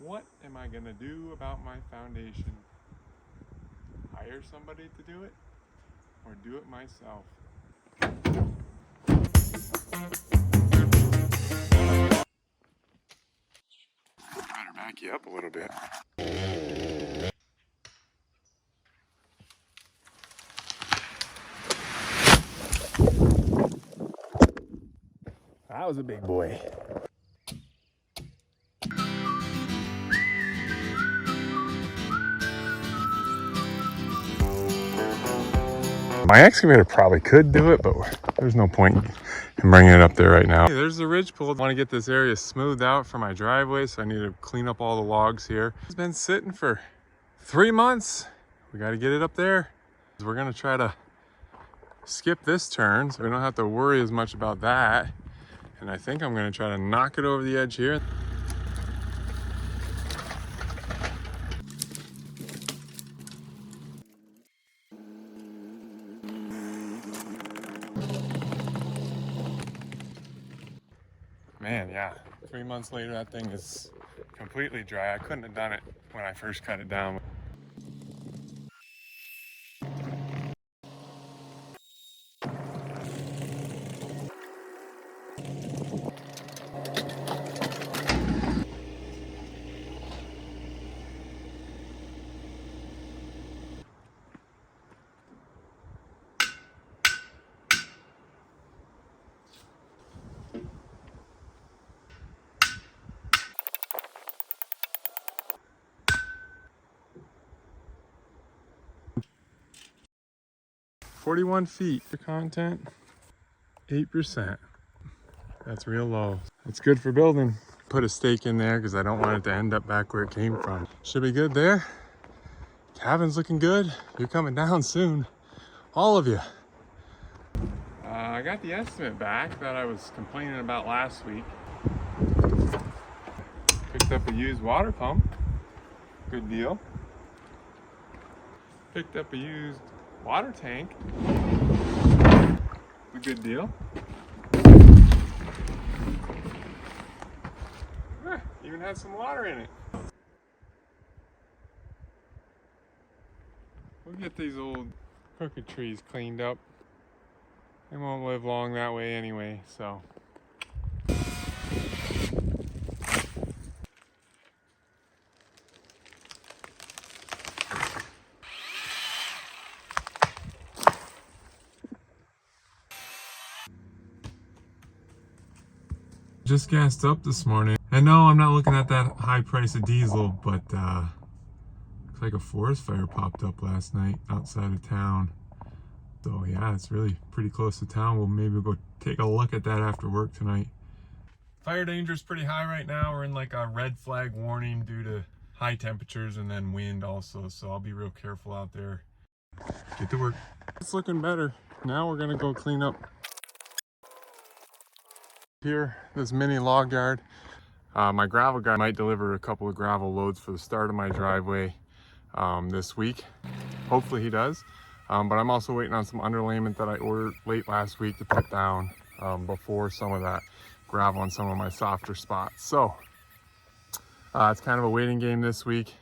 What am I gonna do about my foundation? Hire somebody to do it or do it myself? Better back you up a little bit. That was a big boy. My excavator probably could do it, but there's no point in bringing it up there right now. Hey, there's the ridge pole. I want to get this area smoothed out for my driveway, so I need to clean up all the logs here. It's been sitting for 3 months. We got to get it up there. We're going to try to skip this turn, so we don't have to worry as much about that. And I think I'm going to try to knock it over the edge here. Man, yeah, 3 months later, that thing is completely dry. I couldn't have done it when I first cut it down. "41 feet for content, 8%. That's real low. It's good for building. Put a stake in there because I don't want it to end up back where it came from. Should be good there. Cabin's looking good. You're coming down soon. All of you. I got the estimate back that I was complaining about last week. Picked up a used water pump. Good deal. Picked up a used water tank. A good deal. Even had some water in it. We'll get these old crooked trees cleaned up. They won't live long that way anyway, so. Just gassed up this morning. And no, I'm not looking at that high price of diesel, but looks like a forest fire popped up last night outside of town. So yeah, it's really pretty close to town. We'll go take a look at that after work tonight. Fire danger is pretty high right now. We're in like a red flag warning due to high temperatures and then wind also. So I'll be real careful out there. Get to work. It's looking better. Now we're gonna go clean up here, this mini log yard. My gravel guy might deliver a couple of gravel loads for the start of my driveway this week. Hopefully he does. But I'm also waiting on some underlayment that I ordered late last week to put down before some of that gravel on some of my softer spots. So it's kind of a waiting game this week.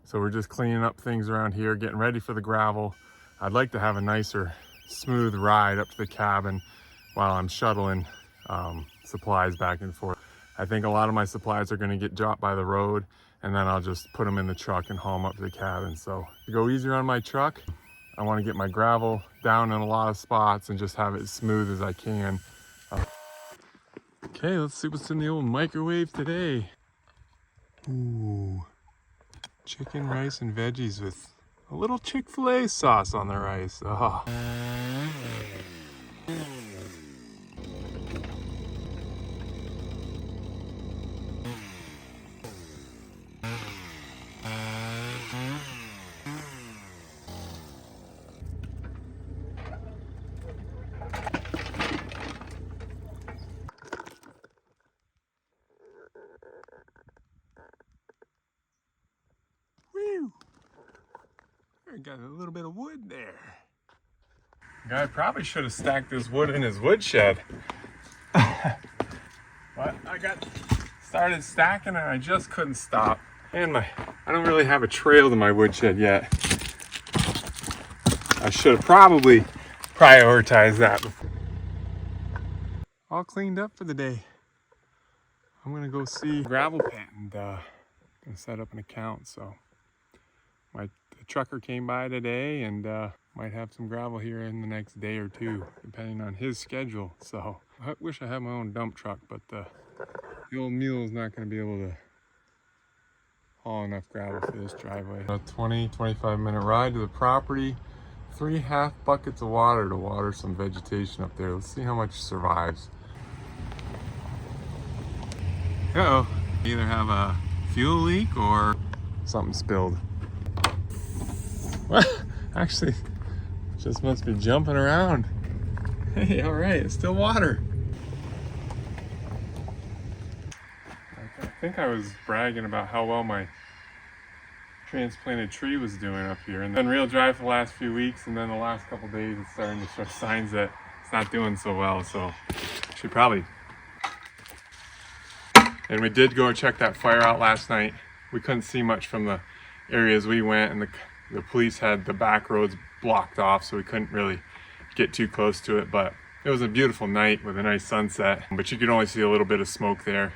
So we're just cleaning up things around here, getting ready for the gravel. I'd like to have a nicer, smooth ride up to the cabin while I'm shuttling supplies back and forth. I think a lot of my supplies are going to get dropped by the road, and then I'll just put them in the truck and haul them up to the cabin. So to go easier on my truck, I want to get my gravel down in a lot of spots and just have it as smooth as I can. Okay, let's see what's in the old microwave today. Ooh, chicken, rice, and veggies with a little Chick-fil-A sauce on the rice. Oh. Got a little bit of wood there. Guy probably should have stacked this wood in his woodshed. But I got started stacking and I just couldn't stop. And I don't really have a trail to my woodshed yet. I should have probably prioritized that before. All cleaned up for the day. I'm gonna go see gravel pit and gonna set up an account. So the trucker came by today and might have some gravel here in the next day or two, depending on his schedule. So I wish I had my own dump truck, but the old mule is not gonna be able to haul enough gravel for this driveway. A 20-25 minute ride to the property. 3 half buckets of water to water some vegetation up there. Let's see how much survives. Uh-oh. Either have a fuel leak or something spilled. Well, actually, just must be jumping around. Hey, all right, it's still water. I think I was bragging about how well my transplanted tree was doing up here, and then real dry for the last few weeks, and then the last couple days it's starting to show signs that it's not doing so well. So should probably. And we did go check that fire out last night. We couldn't see much from the areas we went, and the police had the back roads blocked off, so we couldn't really get too close to it. But it was a beautiful night with a nice sunset, but you could only see a little bit of smoke there.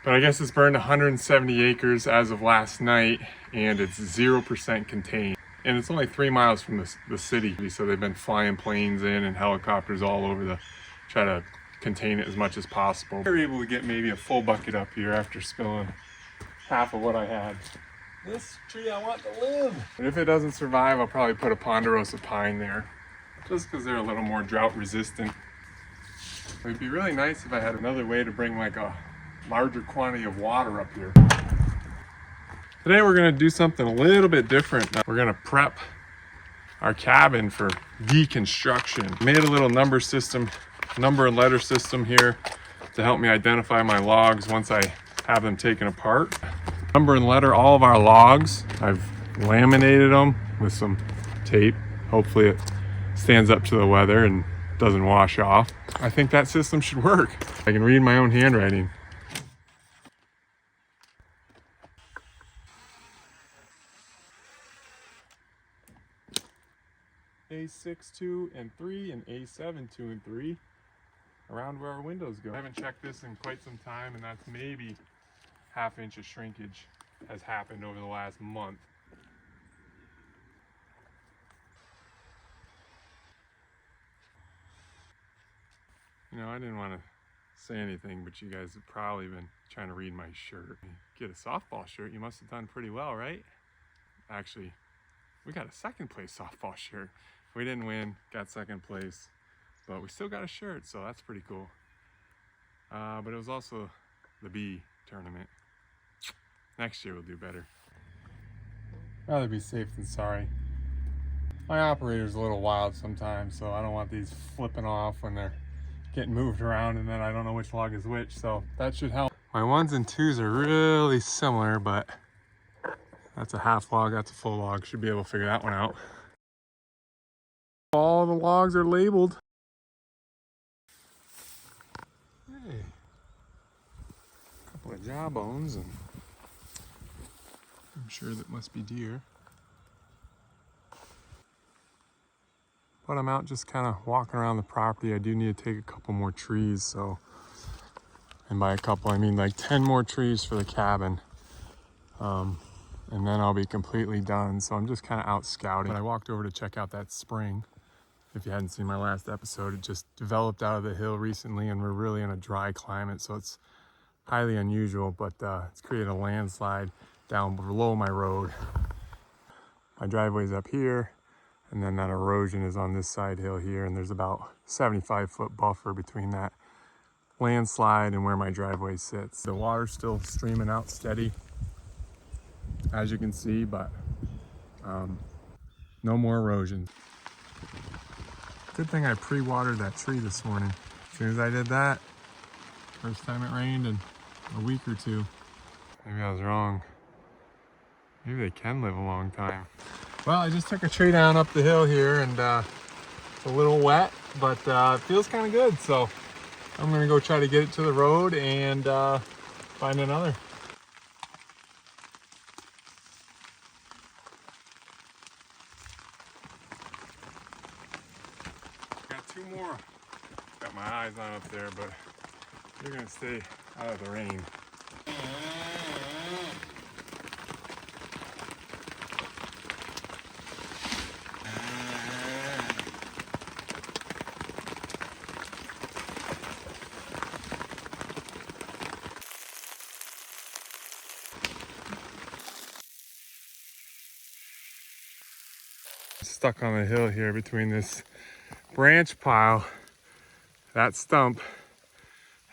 But I guess it's burned 170 acres as of last night, and it's 0% contained. And it's only 3 miles from the city, so they've been flying planes in and helicopters all over to try to contain it as much as possible. We were able to get maybe a full bucket up here after spilling half of what I had. This tree I want to live! But if it doesn't survive, I'll probably put a ponderosa pine there, just because they're a little more drought resistant. It would be really nice if I had another way to bring like a larger quantity of water up here. Today we're going to do something a little bit different. We're going to prep our cabin for deconstruction. Made a little number and letter system here to help me identify my logs once I have them taken apart. Number and letter all of our logs. I've laminated them with some tape. Hopefully it stands up to the weather and doesn't wash off. I think that system should work. I can read my own handwriting. A6, 2, and 3, and A7, 2, and 3, around where our windows go. I haven't checked this in quite some time, and that's maybe ½ inch of shrinkage has happened over the last month. You know, I didn't want to say anything, but you guys have probably been trying to read my shirt. Get a softball shirt, you must have done pretty well, right? Actually, we got a second place softball shirt. We didn't win, got second place, but we still got a shirt, so that's pretty cool. But it was also the B tournament. Next year we'll do better. Rather be safe than sorry. My operator's a little wild sometimes, so I don't want these flipping off when they're getting moved around and then I don't know which log is which, so that should help. My 1s and 2s are really similar, but that's a half log, that's a full log. Should be able to figure that one out. All the logs are labeled. Hey, a couple of jawbones, and I'm sure that must be deer. But I'm out just kind of walking around the property. I do need to take a couple more trees, so, and by a couple I mean like 10 more trees for the cabin. And then I'll be completely done. So I'm just kind of out scouting. But I walked over to check out that spring. If you hadn't seen my last episode, it just developed out of the hill recently, and we're really in a dry climate, so it's highly unusual, but it's created a landslide down below my road. My driveway's up here, and then that erosion is on this side hill here, and there's about 75-foot buffer between that landslide and where my driveway sits. The water's still streaming out steady, as you can see, but no more erosion. Good thing I pre-watered that tree this morning. As soon as I did that, first time it rained in a week or two. Maybe I was wrong. Maybe they can live a long time. Well, I just took a tree down up the hill here, and it's a little wet, but it feels kind of good. So I'm gonna go try to get it to the road and find another. Got two more. Got my eyes on up there, but they're gonna stay out of the rain. Stuck on the hill here between this branch pile, that stump,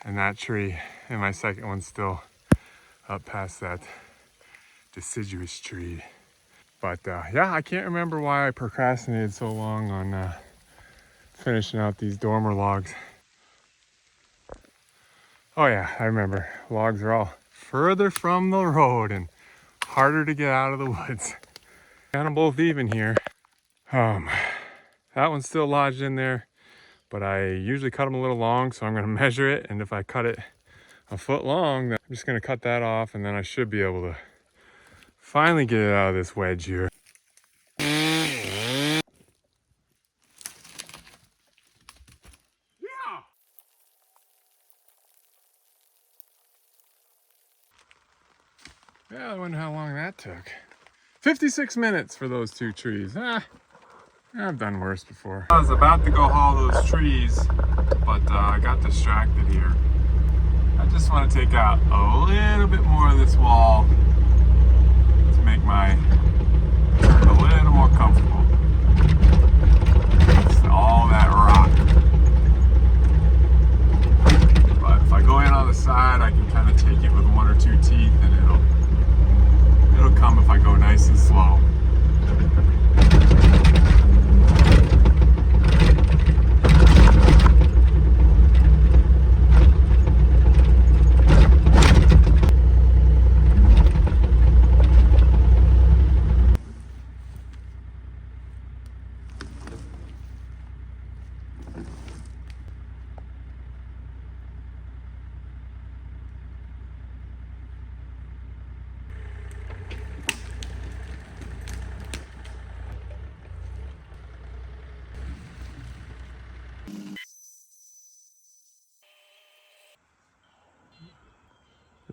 and that tree. And my second one's still up past that deciduous tree. But yeah, I can't remember why I procrastinated so long on finishing out these dormer logs. Oh yeah, I remember. Logs are all further from the road and harder to get out of the woods. Got them both even here. That one's still lodged in there, but I usually cut them a little long, so I'm gonna measure it, and if I cut it a foot long, then I'm just gonna cut that off, and then I should be able to finally get it out of this wedge here. Yeah, I wonder how long that took. 56 minutes for those two trees. I've done worse before. I was about to go haul those trees, but I got distracted here. I just want to take out a little bit more of this wall to make my turn a little more comfortable. It's all that rock. But if I go in on the side, I can kind of take it with one or two teeth, and it'll come if I go nice and slow.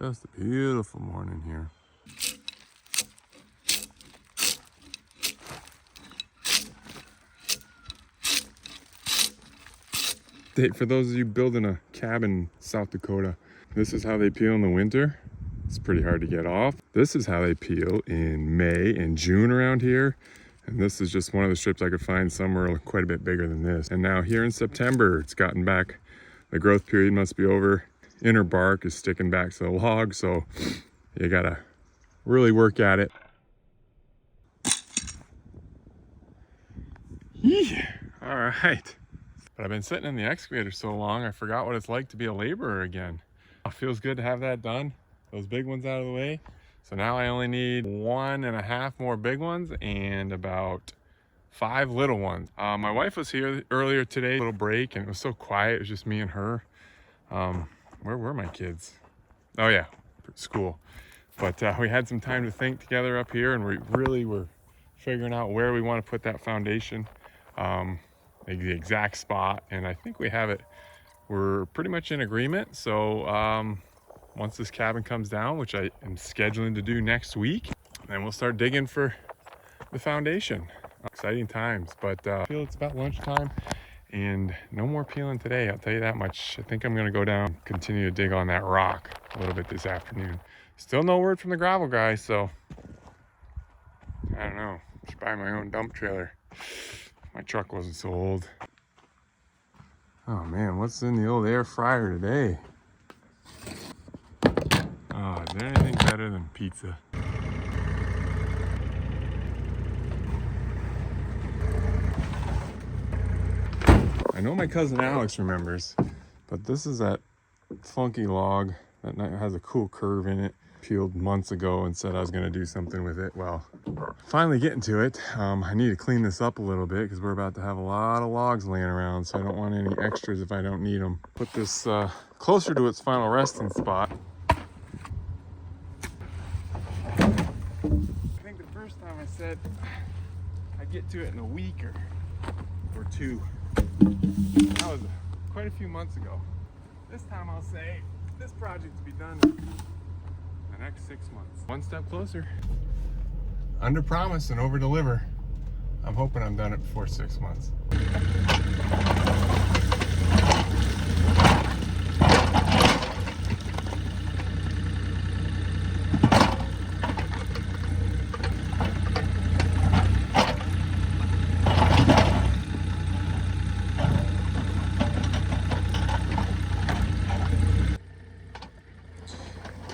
Just a beautiful morning here. For those of you building a cabin in South Dakota, this is how they peel in the winter. It's pretty hard to get off. This is how they peel in May and June around here. And this is just one of the strips I could find somewhere quite a bit bigger than this. And now here in September, it's gotten back. The growth period must be over. Inner bark is sticking back to the log, so you gotta really work at it. Yeah. All right. But I've been sitting in the excavator so long, I forgot what it's like to be a laborer again. It feels good to have that done, those big ones out of the way. So now I only need 1.5 more big ones and about 5 little ones. My wife was here earlier today, a little break, and it was so quiet. It was just me and her. Where were my kids? Oh yeah, school. But we had some time to think together up here, and we really were figuring out where we want to put that foundation, the exact spot, and I think we have it. We're pretty much in agreement. So once this cabin comes down, which I am scheduling to do next week, then we'll start digging for the foundation. Exciting times, but I feel it's about lunchtime. And no more peeling today, I'll tell you that much. I think I'm gonna go down, continue to dig on that rock a little bit this afternoon. Still no word from the gravel guy, so I don't know. Should buy my own dump trailer. My truck wasn't so old. Oh man, what's in the old air fryer today? Oh, is there anything better than pizza? I know my cousin Alex remembers, but this is that funky log that has a cool curve in it. peeled months ago and said I was gonna do something with it. Well, finally getting to it. I need to clean this up a little bit because we're about to have a lot of logs laying around, so I don't want any extras if I don't need them. Put this closer to its final resting spot. I think the first time I said I'd get to it in a week or two. That was quite a few months ago. This time I'll say this project to be done in the next 6 months. One step closer. Under promise and over deliver. I'm hoping I'm done it before 6 months.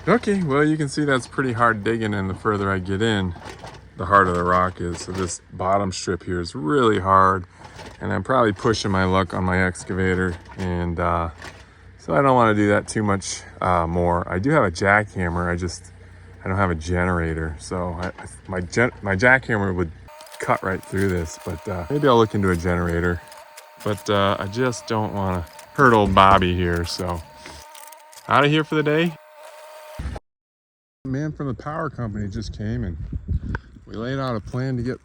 Okay, well, you can see that's pretty hard digging, and the further I get in, the harder the rock is. So this bottom strip here is really hard, and I'm probably pushing my luck on my excavator, and so I don't want to do that too much more. I do have a jackhammer, I don't have a generator, so my jackhammer would cut right through this, but maybe I'll look into a generator. But I just don't want to hurt old Bobby here, so out of here for the day. The man from the power company just came and we laid out a plan to get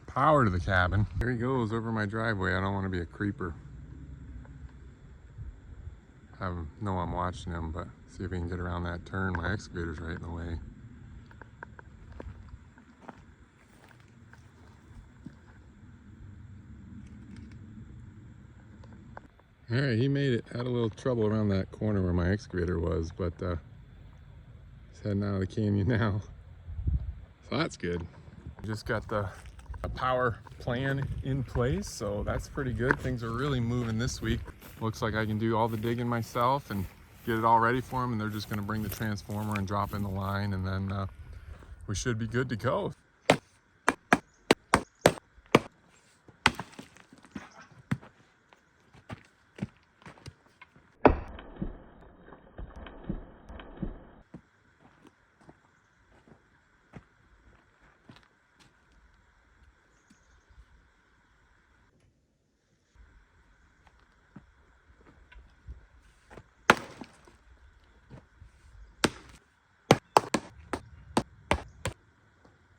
power to the cabin. Here he goes over my driveway. I don't want to be a creeper. I know I'm watching him, but see if we can get around that turn. My excavator's right in the way. All right, he made it. Had a little trouble around that corner where my excavator was, but he's heading out of the canyon now. So that's good. Just got the power plan in place, so that's pretty good. Things are really moving this week. Looks like I can do all the digging myself and get it all ready for them, and they're just going to bring the transformer and drop in the line, and then we should be good to go.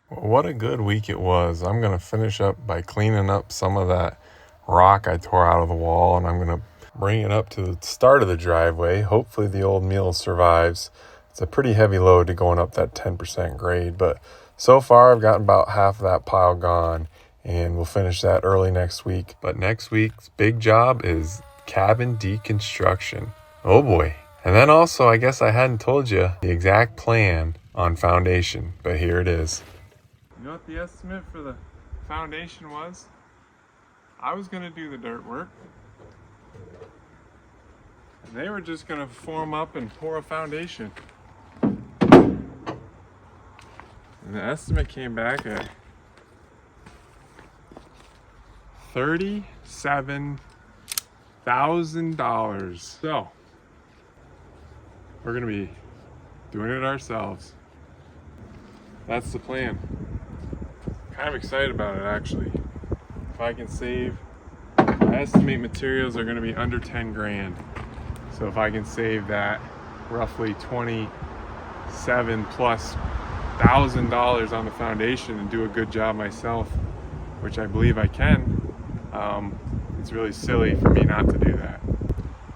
What a good week it was. I'm going to finish up by cleaning up some of that rock I tore out of the wall, and I'm going to bring it up to the start of the driveway. Hopefully the old mule survives. It's a pretty heavy load to going up that 10% grade, but so far I've gotten about half of that pile gone, and we'll finish that early next week. But next week's big job is cabin deconstruction. Oh boy. And then also, I guess I hadn't told you the exact plan on foundation, but here it is. You know what the estimate for the foundation was? I was going to do the dirt work, and they were just going to form up and pour a foundation. And the estimate came back at $37,000. So we're going to be doing it ourselves. That's the plan. Kind of excited about it, actually. If I can save, I estimate materials are going to be under 10 grand. So if I can save that roughly $27,000+ on the foundation and do a good job myself, which I believe I can, it's really silly for me not to do that.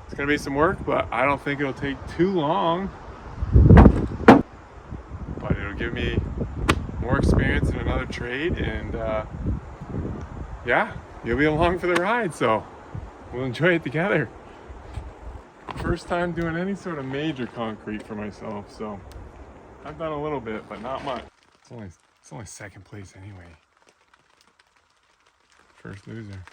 It's going to be some work, but I don't think it'll take too long. But it'll give me more experience in another trade, and yeah, you'll be along for the ride, so we'll enjoy it together. First time doing any sort of major concrete for myself, so I've done a little bit, but not much. It's only second place anyway. First loser.